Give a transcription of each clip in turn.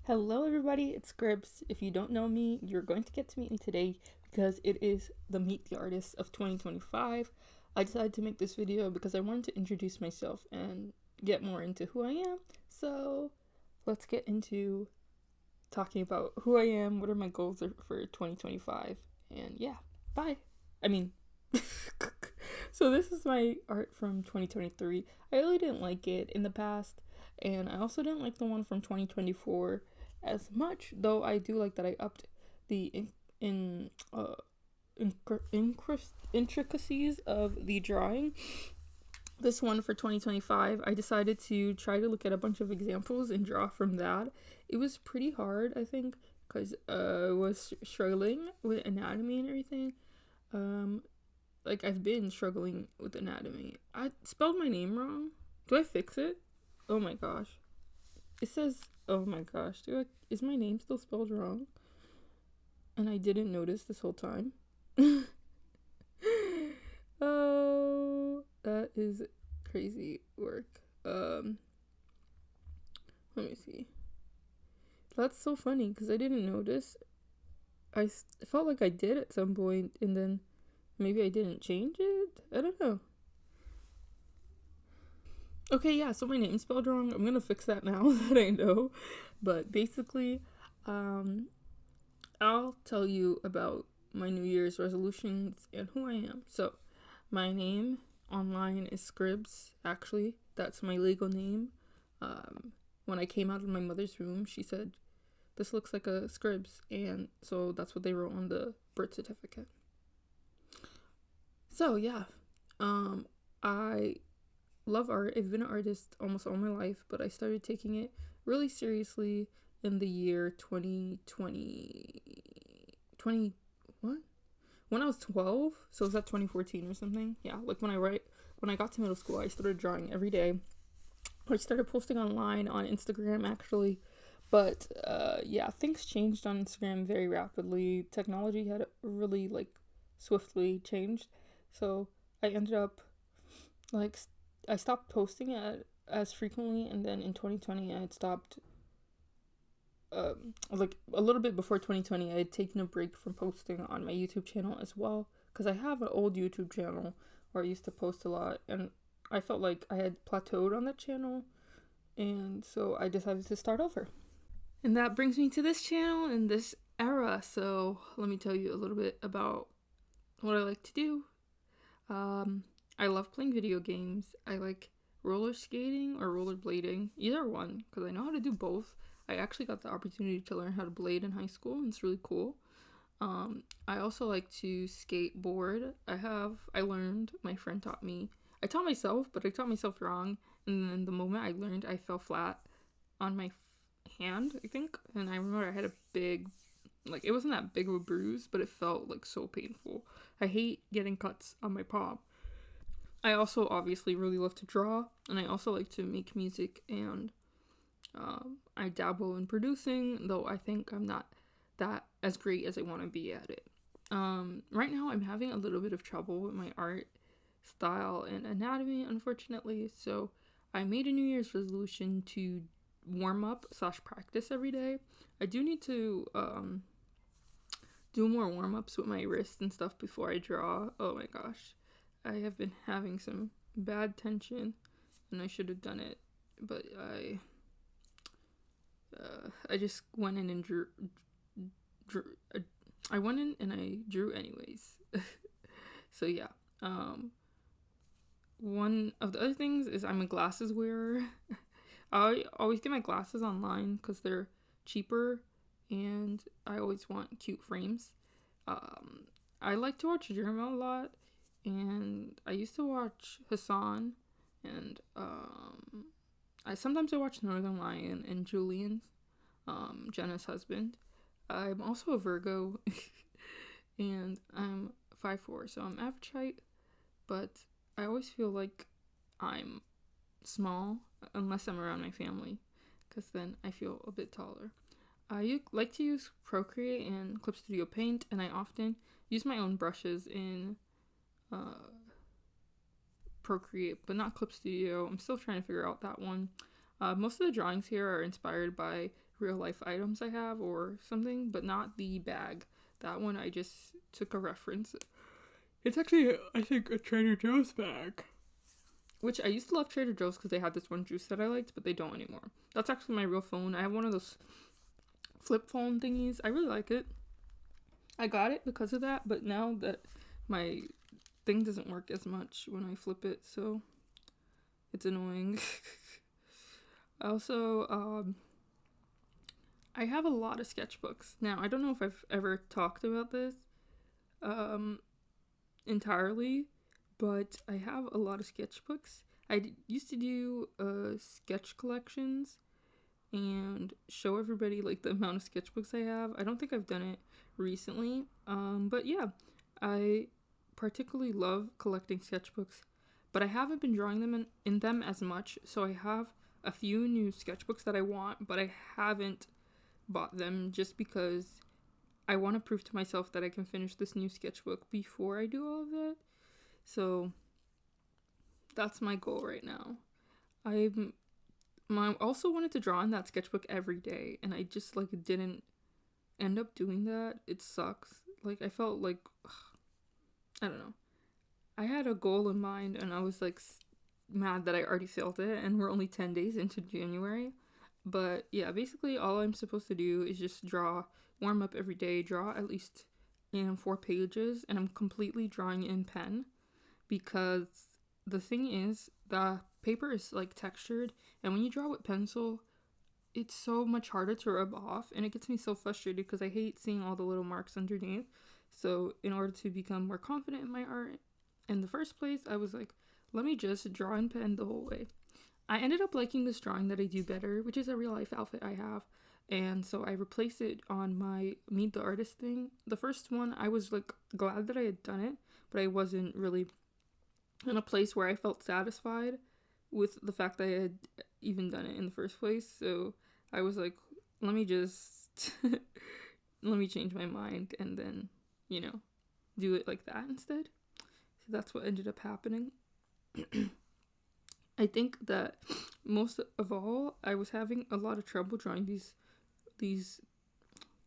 Hello everybody, it's Scribs. If you don't know me, you're going to get to meet me today because it is the Meet the Artist of 2025. I decided to make this video because I wanted to introduce myself and get more into who I am. So let's get into talking about who I am, what are my goals for 2025, and yeah, bye. So this is my art from 2023. I really didn't like it in the past, and I also didn't like the one from 2024 as much, though I do like that I upped the intricacies of the drawing. This one for 2025, I decided to try to look at a bunch of examples and draw from that. It was pretty hard, I think, because I was struggling with anatomy and everything. I've been struggling with anatomy. I spelled my name wrong. Do I fix it? Oh my gosh. It says, oh my gosh, is my name still spelled wrong? And I didn't notice this whole time. Oh, that is crazy work. Let me see. That's so funny because I didn't notice. I felt like I did at some point, and then maybe I didn't change it? I don't know. Okay, yeah, so my name's spelled wrong. I'm gonna fix that now that I know. But basically, I'll tell you about my New Year's resolutions and who I am. So, my name online is Scribs, actually. That's my legal name. When I came out of my mother's room, she said, "This looks like a Scribs," and so that's what they wrote on the birth certificate. So, yeah, I love art. I've been an artist almost all my life, but I started taking it really seriously in the year 2020, what? When I was 12, so was that 2014 or something? Yeah, like when I got to middle school, I started drawing every day. I started posting online on Instagram, actually, but yeah, things changed on Instagram very rapidly. Technology had really swiftly changed, so I ended up I stopped posting it as frequently, and then in 2020 I had stopped. A little bit before 2020, I had taken a break from posting on my YouTube channel as well, because I have an old YouTube channel where I used to post a lot, and I felt like I had plateaued on that channel, and so I decided to start over. And that brings me to this channel and this era. So let me tell you a little bit about what I like to do. I love playing video games. I like roller skating or rollerblading, either one, because I know how to do both. I actually got the opportunity to learn how to blade in high school, and it's really cool. I also like to skateboard. I learned, my friend taught me. I taught myself, but I taught myself wrong, and then the moment I learned, I fell flat on my hand, I think, and I remember I had a big, it wasn't that big of a bruise, but it felt so painful. I hate getting cuts on my palm. I also obviously really love to draw, and I also like to make music, and I dabble in producing, though I think I'm not that as great as I want to be at it. Right now I'm having a little bit of trouble with my art style and anatomy, unfortunately, so I made a New Year's resolution to warm up / practice every day. I do need to do more warm-ups with my wrists and stuff before I draw. Oh my gosh. I have been having some bad tension, and I should have done it, but I just went in and drew. I went in and I drew anyways. So yeah. One of the other things is I'm a glasses wearer. I always get my glasses online because they're cheaper, and I always want cute frames. I like to watch Jeremy a lot. And I used to watch Hassan, and I watch Northern Lion and Julian, Jenna's husband. I'm also a Virgo, and I'm 5'4", so I'm average height, but I always feel like I'm small unless I'm around my family, because then I feel a bit taller. I like to use Procreate and Clip Studio Paint, and I often use my own brushes in Procreate, but not Clip Studio. I'm still trying to figure out that one. Most of the drawings here are inspired by real life items I have or something, but not the bag. That one I just took a reference. It's actually, I think, a Trader Joe's bag. Which I used to love Trader Joe's because they had this one juice that I liked, but they don't anymore. That's actually my real phone. I have one of those flip phone thingies. I really like it. I got it because of that, but now that my thing doesn't work as much when I flip it, so it's annoying. Also, I have a lot of sketchbooks. Now, I don't know if I've ever talked about this entirely, but I have a lot of sketchbooks. I used to do sketch collections and show everybody like the amount of sketchbooks I have. I don't think I've done it recently, but yeah, I particularly love collecting sketchbooks, but I haven't been drawing them in them as much, so I have a few new sketchbooks that I want, but I haven't bought them just because I want to prove to myself that I can finish this new sketchbook before I do all of that. So that's my goal right now. I also wanted to draw in that sketchbook every day, and I just like didn't end up doing that. It sucks. Like I felt like I don't know. I had a goal in mind, and I was like mad that I already failed it, and we're only 10 days into January. But yeah, basically all I'm supposed to do is just warm up every day, draw at least 4 pages, and I'm completely drawing in pen because the thing is, the paper is like textured, and when you draw with pencil, it's so much harder to rub off, and it gets me so frustrated because I hate seeing all the little marks underneath. So in order to become more confident in my art in the first place, I was like, let me just draw in pen the whole way. I ended up liking this drawing that I do better, which is a real life outfit I have, and so I replaced it on my Meet the Artist thing. The first one, I was like glad that I had done it, but I wasn't really in a place where I felt satisfied with the fact that I had even done it in the first place. So I was like, let me just let me change my mind and then, do it like that instead. So that's what ended up happening. I think that most of all, I was having a lot of trouble drawing these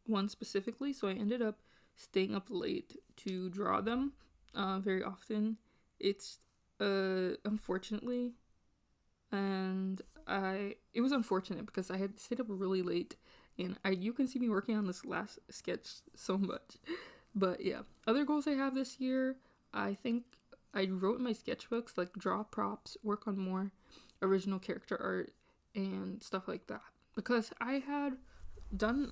ones specifically, so I ended up staying up late to draw them very often. It's unfortunately, and it was unfortunate because I had stayed up really late, and you can see me working on this last sketch so much. But yeah, other goals I have this year, I think I wrote in my sketchbooks, like draw props, work on more original character art and stuff like that, because I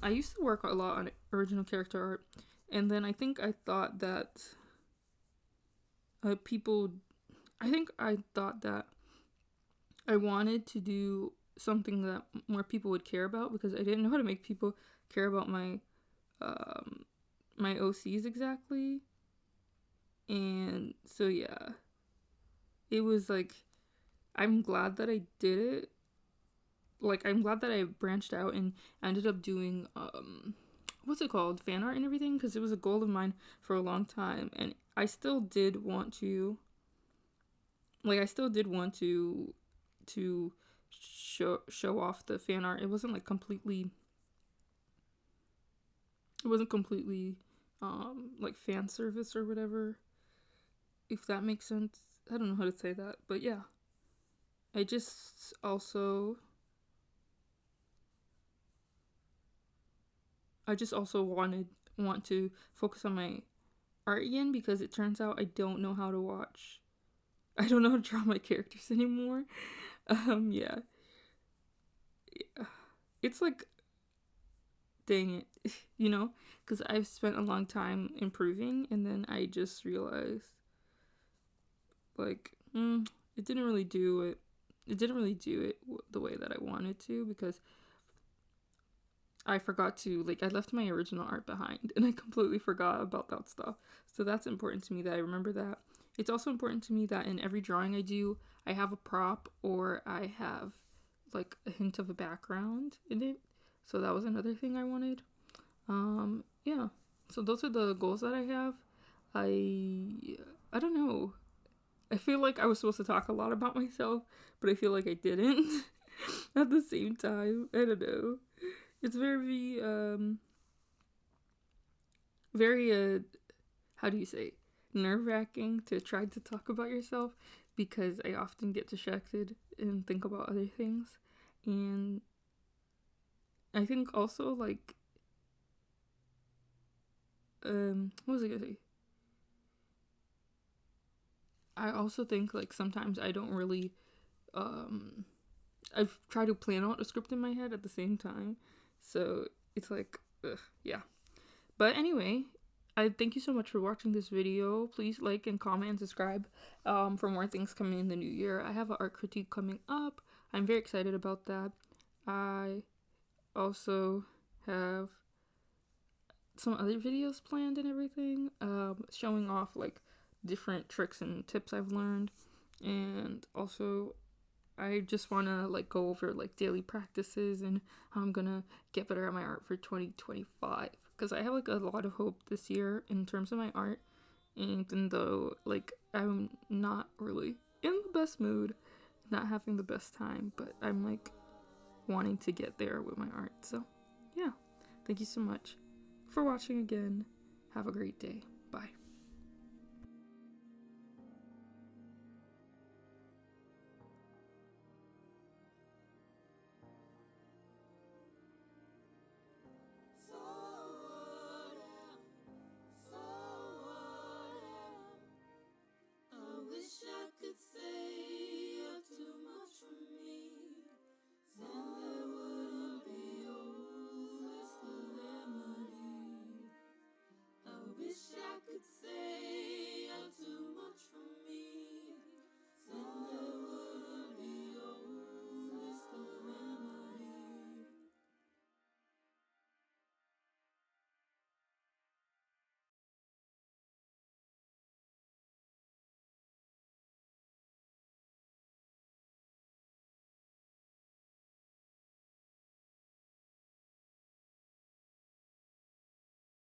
used to work a lot on original character art, and then I thought that I wanted to do something that more people would care about, because I didn't know how to make people care about my my OCs exactly. And so yeah, it was like, I'm glad that I did it. Like, I'm glad that I branched out and ended up doing what's it called, fan art and everything, because it was a goal of mine for a long time, and I still did want to show off the fan art. It wasn't completely like fan service or whatever, if that makes sense. I don't know how to say that, but yeah, I just also want to focus on my art again, because it turns out I don't know how to draw my characters anymore. Yeah. It's like, dang it, because I've spent a long time improving, and then I just realized, like, it didn't really do it the way that I wanted to, because I forgot to, I left my original art behind, and I completely forgot about that stuff. So that's important to me that I remember that. It's also important to me that in every drawing I do, I have a prop, or I have a hint of a background in it. So that was another thing I wanted. Yeah. So those are the goals that I have. I don't know. I feel like I was supposed to talk a lot about myself, but I feel like I didn't at the same time. I don't know. it's very very how do you say, nerve-wracking to try to talk about yourself, because I often get distracted and think about other things. And I think also, like, what was I gonna say? I also think, like, sometimes I don't really, I've tried to plan out a script in my head at the same time. So it's like, yeah. But anyway, I thank you so much for watching this video. Please like and comment and subscribe for more things coming in the new year. I have an art critique coming up. I'm very excited about that. I also have some other videos planned and everything, showing off like different tricks and tips I've learned. And also I just want to like go over like daily practices and how I'm gonna get better at my art for 2025, because I have like a lot of hope this year in terms of my art, even though like I'm not really in the best mood, not having the best time, but I'm like wanting to get there with my art. So yeah, thank you so much for watching again. Have a great day. Bye.